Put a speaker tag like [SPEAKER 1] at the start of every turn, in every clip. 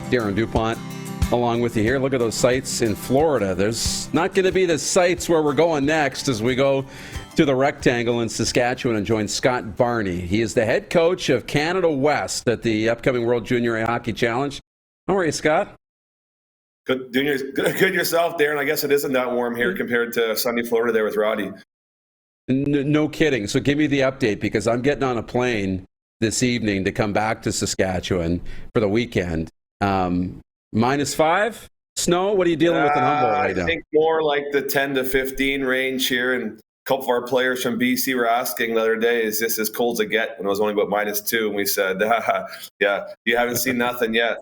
[SPEAKER 1] Darren DuPont along with you here. Look at those sites in Florida. There's not going to be the sites where we're going next as we go to the Rectangle in Saskatchewan and join Scott Barney. He is the head coach of Canada West at the upcoming World Junior A Hockey Challenge. How are you, Scott?
[SPEAKER 2] Good yourself, Darren. I guess it isn't that warm here compared to sunny Florida there with Roddy.
[SPEAKER 1] No kidding. So give me the update, because I'm getting on a plane this evening to come back to Saskatchewan for the weekend. -5 snow. What are you dealing with in Humboldt right now?
[SPEAKER 2] I think more like the 10 to 15 range here. And a couple of our players from BC were asking the other day, is this as cold as it get? When it was only about -2. And we said, yeah, you haven't seen nothing yet.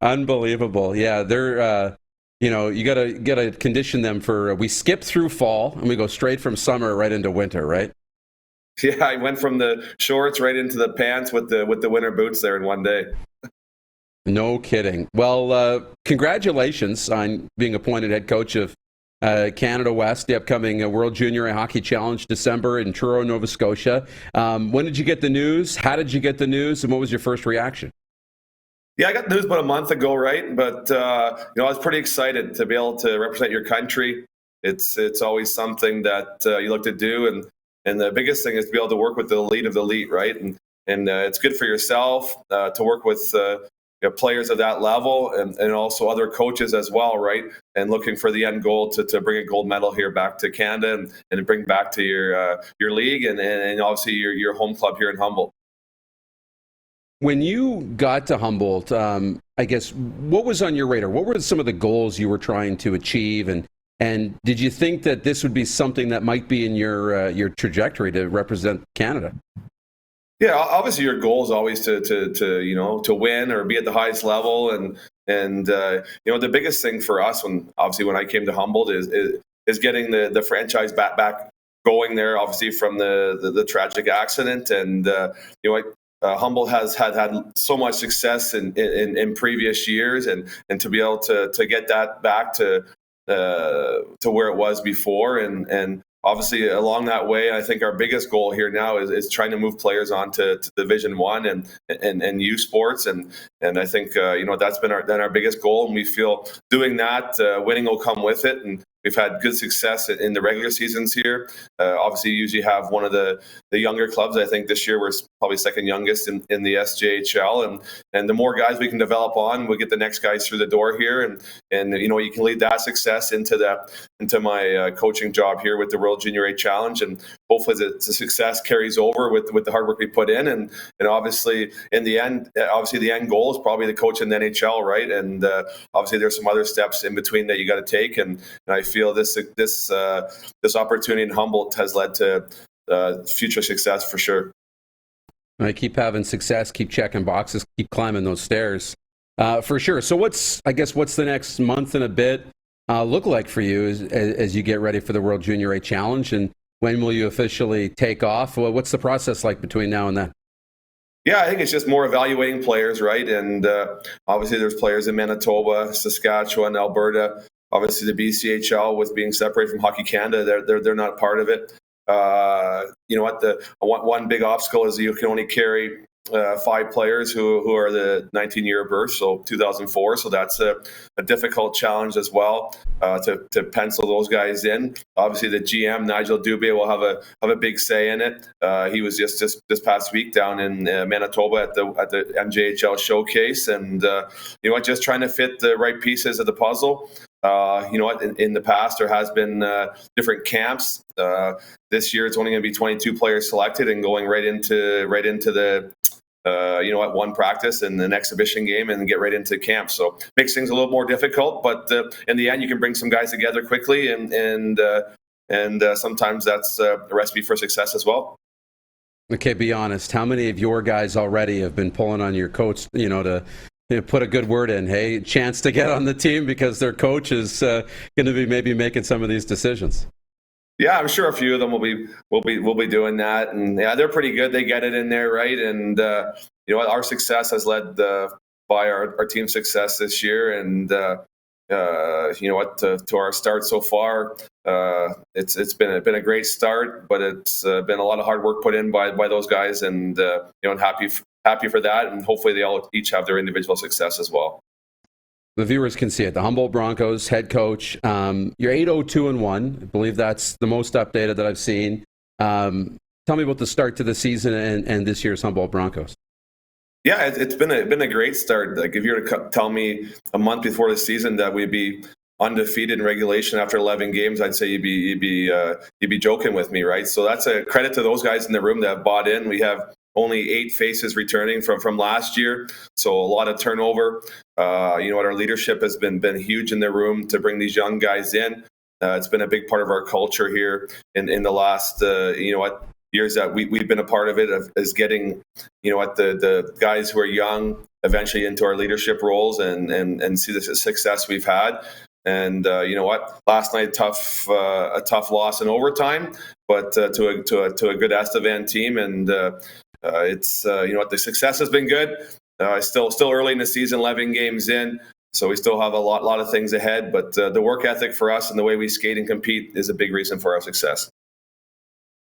[SPEAKER 1] Unbelievable. Yeah, they're, you gotta condition them for, we skip through fall and we go straight from summer right into winter, right?
[SPEAKER 2] Yeah, I went from the shorts right into the pants with the winter boots there in one day.
[SPEAKER 1] No kidding. Well, congratulations on being appointed head coach of Canada West, the upcoming World Junior A Hockey Challenge, December in Truro, Nova Scotia. When did you get the news? How did you get the news? And what was your first reaction?
[SPEAKER 2] Yeah, I got the news about a month ago, right? But I was pretty excited to be able to represent your country. It's always something that you look to do, and the biggest thing is to be able to work with the elite of the elite, right? And it's good for yourself to work with players of that level, and also other coaches as well, right? And looking for the end goal to bring a gold medal here back to Canada and bring back to your league and obviously your home club here in Humboldt.
[SPEAKER 1] When you got to Humboldt, I guess, what was on your radar? What were some of the goals you were trying to achieve? And did you think that this would be something that might be in your trajectory to represent Canada?
[SPEAKER 2] Yeah, obviously your goal is always to win or be at the highest level, and the biggest thing for us when I came to Humboldt is getting the franchise back going there. Obviously from the tragic accident, and Humboldt has had so much success in previous years, and to be able to get that back to where it was before, and obviously along that way, I think our biggest goal here now is trying to move players on to Division I and youth sports, and I think that's been our biggest goal, and we feel doing that, winning will come with it, and we've had good success in the regular seasons here. Obviously, you usually have one of the younger clubs. I think this year we're probably second youngest in the SJHL, and the more guys we can develop on, we get the next guys through the door here, and you can lead that success into my coaching job here with the World Junior A Challenge, and hopefully the success carries over with the hard work we put in, and obviously in the end, the end goal is probably the coach in the NHL, right? And obviously there's some other steps in between that you got to take, and I feel this opportunity in Humboldt has led to future success for sure.
[SPEAKER 1] I keep having success, keep checking boxes, keep climbing those stairs, for sure. So what's the next month and a bit look like for you as you get ready for the World Junior A Challenge, and when will you officially take off? Well, what's the process like between now and then?
[SPEAKER 2] Yeah, I think it's just more evaluating players, right? And obviously there's players in Manitoba, Saskatchewan, Alberta. Obviously the BCHL, with being separated from Hockey Canada, they're not part of it. One big obstacle is you can only carry 5 players who are the 19-year birth, so 2004. So that's a difficult challenge as well to pencil those guys in. Obviously, the GM Nigel Dubé will have a big say in it. He was just this past week down in Manitoba at the MJHL showcase, and just trying to fit the right pieces of the puzzle. In the past there has been different camps. This year it's only going to be 22 players selected and going right into the one practice and an exhibition game and get right into camp. So makes things a little more difficult, but in the end you can bring some guys together quickly, and sometimes that's a recipe for success as well.
[SPEAKER 1] Okay, be honest. How many of your guys already have been pulling on your coach, to put a good word in? Hey, chance to get on the team because their coach is going to be maybe making some of these decisions.
[SPEAKER 2] Yeah, I'm sure a few of them will be doing that, and yeah, they're pretty good. They get it in there, right? And our success has led by our team's success this year, and to our start so far, it's been a great start, but it's been a lot of hard work put in by those guys, and I'm happy happy for that, and hopefully they all each have their individual success as well.
[SPEAKER 1] The viewers can see it. The Humboldt Broncos head coach. You're 8-0-2-1. I believe that's the most updated that I've seen. Tell me about the start to the season and this year's Humboldt Broncos.
[SPEAKER 2] Yeah, it's been a great start. Like if you were to tell me a month before the season that we'd be undefeated in regulation after 11 games, I'd say you'd be joking with me, right? So that's a credit to those guys in the room that have bought in. We have only 8 faces returning from last year, so a lot of turnover. Our leadership has been huge in the room to bring these young guys in. It's been a big part of our culture here in the last years that we've been a part of it, is getting the guys who are young eventually into our leadership roles and see the success we've had. And last night a tough loss in overtime, but to a good Estevan team, and the success has been good. Still early in the season, 11 games in, so we still have a lot of things ahead. But the work ethic for us and the way we skate and compete is a big reason for our success.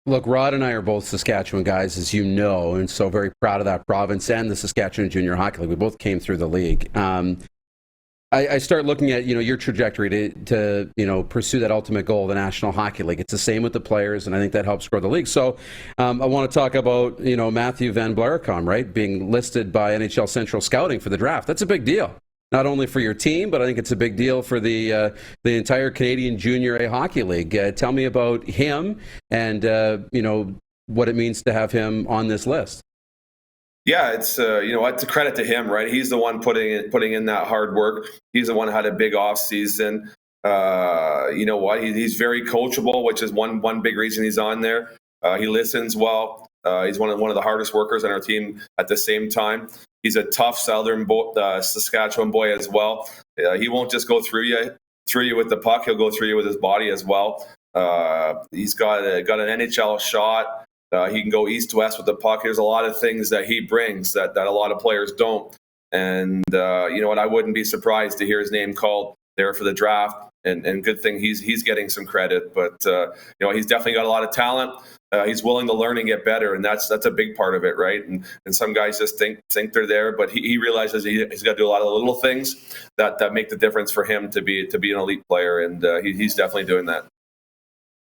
[SPEAKER 1] Look, Rod and I are both Saskatchewan guys, as you know, and so very proud of that province and the Saskatchewan Junior Hockey League. We both came through the league. I start looking at your trajectory to pursue that ultimate goal of the National Hockey League. It's the same with the players, and I think that helps grow the league. So I want to talk about Matthew Van Blaricom, right, being listed by NHL Central Scouting for the draft. That's a big deal, not only for your team, but I think it's a big deal for the entire Canadian Junior A Hockey League. Tell me about him and what it means to have him on this list.
[SPEAKER 2] Yeah, it's it's a credit to him, right? He's the one putting in that hard work. He's the one who had a big off season. He's very coachable, which is one big reason he's on there. He listens well. He's one of the hardest workers on our team. At the same time, he's a tough Southern Saskatchewan boy as well. He won't just go through you with the puck. He'll go through you with his body as well. He's got an NHL shot. He can go east-west with the puck. There's a lot of things that he brings that a lot of players don't. And I wouldn't be surprised to hear his name called there for the draft. And good thing he's getting some credit. But he's definitely got a lot of talent. He's willing to learn and get better, and that's a big part of it, right? And some guys just think they're there, but he realizes he's got to do a lot of little things that make the difference for him to be an elite player, and he's definitely doing that.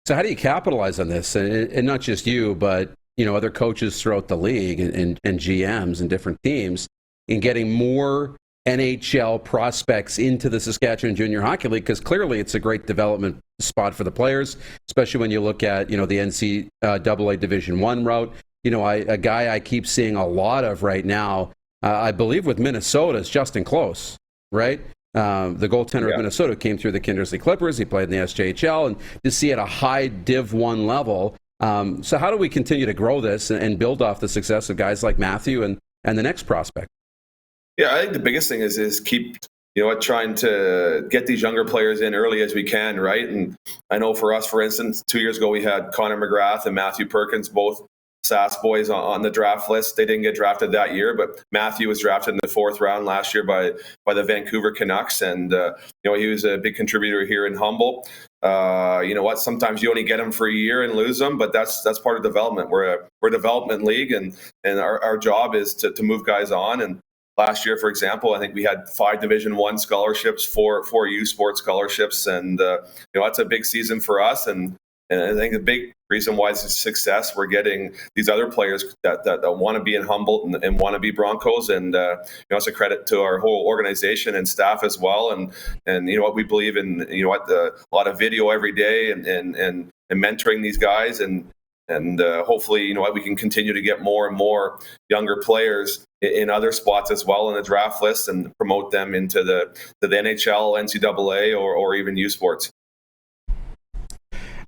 [SPEAKER 1] So how do you capitalize on this? And not just you, but other coaches throughout the league and GMs and different teams in getting more NHL prospects into the Saskatchewan Junior Hockey League, because clearly it's a great development spot for the players, especially when you look at the NCAA Division I route. A guy I keep seeing a lot of right now, I believe with Minnesota, is Justin Close, right? The goaltender of Minnesota came through the Kindersley Clippers. He played in the SJHL, and to see at a high Div 1 level. So how do we continue to grow this and build off the success of guys like Matthew and the next prospect?
[SPEAKER 2] Yeah, I think the biggest thing is keep trying to get these younger players in early as we can, right? And I know for us, for instance, 2 years ago we had Connor McGrath and Matthew Perkins, both SAS boys on the draft list. They didn't get drafted that year, but Matthew was drafted in the 4th round last year by the Vancouver Canucks, and he was a big contributor here in Humboldt. Sometimes you only get them for a year and lose them, but that's part of development. We're a development league, and our job is to move guys on. And last year, for example, I think we had 5 Division I scholarships, 4 youth sports scholarships, and that's a big season for us. And I think the big reason why it's a success, we're getting these other players that want to be in Humboldt and want to be Broncos, and it's a credit to our whole organization and staff as well. And we believe in a lot of video every day and mentoring these guys, and hopefully we can continue to get more and more younger players in other spots as well in the draft list and promote them into the NHL, NCAA, or even youth sports.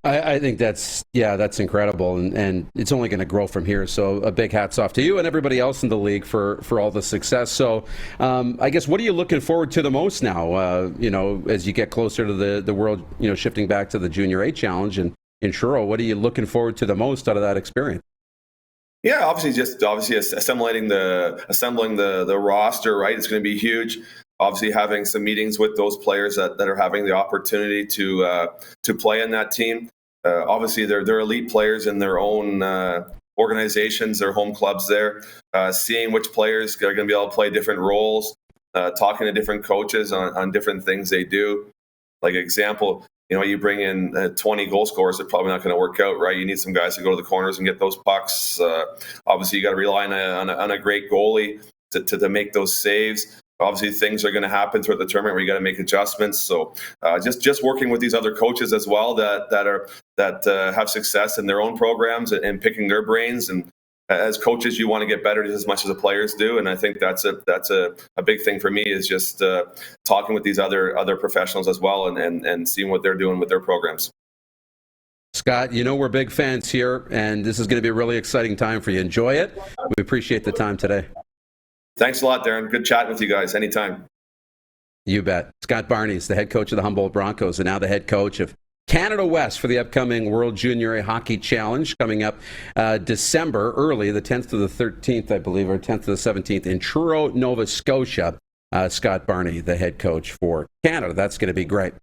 [SPEAKER 1] I think that's incredible, and it's only going to grow from here. So a big hats off to you and everybody else in the league for all the success. So I guess, what are you looking forward to the most now, as you get closer to the world, shifting back to the Junior A Challenge and in Truro? What are you looking forward to the most out of that experience?
[SPEAKER 2] Yeah, obviously assembling the roster, right? It's going to be huge. Obviously, having some meetings with those players that are having the opportunity to play in that team. Obviously, they're elite players in their own organizations, their home clubs there, seeing which players are going to be able to play different roles, talking to different coaches on different things they do. Like example, you bring in 20 goal scorers, they're probably not going to work out, right? You need some guys to go to the corners and get those pucks. Obviously, you got to rely on a great goalie to make those saves. Obviously, things are going to happen throughout the tournament where you got to make adjustments. So, just working with these other coaches as well that have success in their own programs and picking their brains. And as coaches, you want to get better as much as the players do. And I think that's a big thing for me is just talking with these other professionals as well and seeing what they're doing with their programs.
[SPEAKER 1] Scott, we're big fans here, and this is going to be a really exciting time for you. Enjoy it. We appreciate the time today.
[SPEAKER 2] Thanks a lot, Darren. Good chatting with you guys. Anytime.
[SPEAKER 1] You bet. Scott Barney is the head coach of the Humboldt Broncos and now the head coach of Canada West for the upcoming World Junior Hockey Challenge coming up December early, the 10th to the 13th, I believe, or 10th to the 17th in Truro, Nova Scotia. Scott Barney, the head coach for Canada. That's going to be great.